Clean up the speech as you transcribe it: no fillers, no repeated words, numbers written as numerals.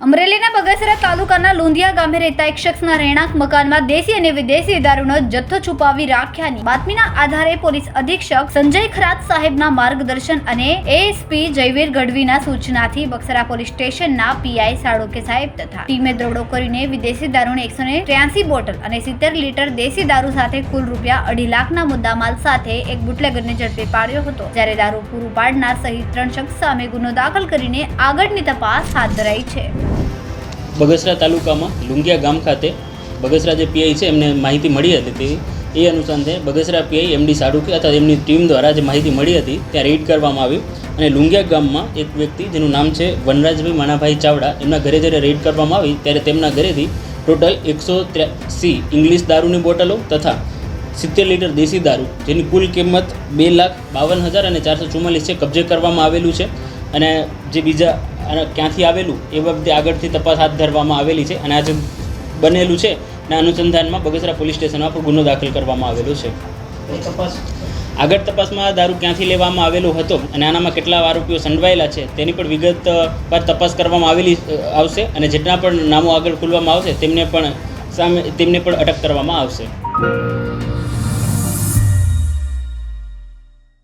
અમરેલીના બગસરા તાલુકાના લુંધિયા ગામે રહેતા એક શખ્સના રહેણાંક મકાનમાં દેશી અને વિદેશી દારૂનો જથ્થો છુપાવી રાખ્યાની બાતમીના આધારે પોલીસ અધિક્ષક સંજય ખરાત સાહેબના માર્ગદર્શન અને એએસપી જયવીર ગઢવીના સૂચનાથી બગસરા પોલીસ સ્ટેશનના પીઆઈ સાળોકે સાહેબ તથા ટીમે દરોડો કરીને વિદેશી દારૂની 183 બોટલ અને 70 લીટર દેશી દારૂ સાથે કુલ રૂપિયા 2.5 લાખના મુદ્દામાલ સાથે એક બુટલેગરને ઝડપી પાડ્યો હતો, જ્યારે દારૂ પૂરું પાડનાર સહિત 3 શખ્સ સામે ગુનો દાખલ કરીને આગળની તપાસ હાથ ધરાઈ છે. બગસરા તાલુકામાં લુંગિયા ગામ ખાતે બગસરા જે પીઆઈ છે એમને માહિતી મળી હતી. એ અનુસંધાને બગસરા પીઆઈ એમડી સાડુકે અથવા એમની ટીમ દ્વારા જે માહિતી મળી હતી ત્યાં રેડ કરવામાં આવી અને લુંગિયા ગામમાં એક વ્યક્તિ જેનું નામ છે વનરાજભાઈ માણાભાઈ ચાવડા, એમના ઘરે જ્યારે રેડ કરવામાં આવી ત્યારે તેમના ઘરેથી ટોટલ 183 ઇંગ્લિશ દારૂની બોટલો તથા 70 લીટર દેશી દારૂ જેની કુલ કિંમત 2,52,444 છે કબજે કરવામાં આવેલું છે. અને જે બીજા ક્યાંથી આવેલું એ બાબતે આગળથી તપાસ હાથ ધરવામાં આવેલી છે અને આજે બનેલું છે અને અનુસંધાનમાં બગસરા પોલીસ સ્ટેશનમાં પણ ગુનો દાખલ કરવામાં આવેલો છે. આગળ તપાસમાં દારૂ ક્યાંથી લેવામાં આવેલો હતો અને આનામાં કેટલા આરોપીઓ સંડવાયેલા છે તેની પણ વિગત પર તપાસ કરવામાં આવશે અને જેટલા પણ નામો આગળ ખોલવામાં આવશે તેમને પણ અટક કરવામાં આવશે.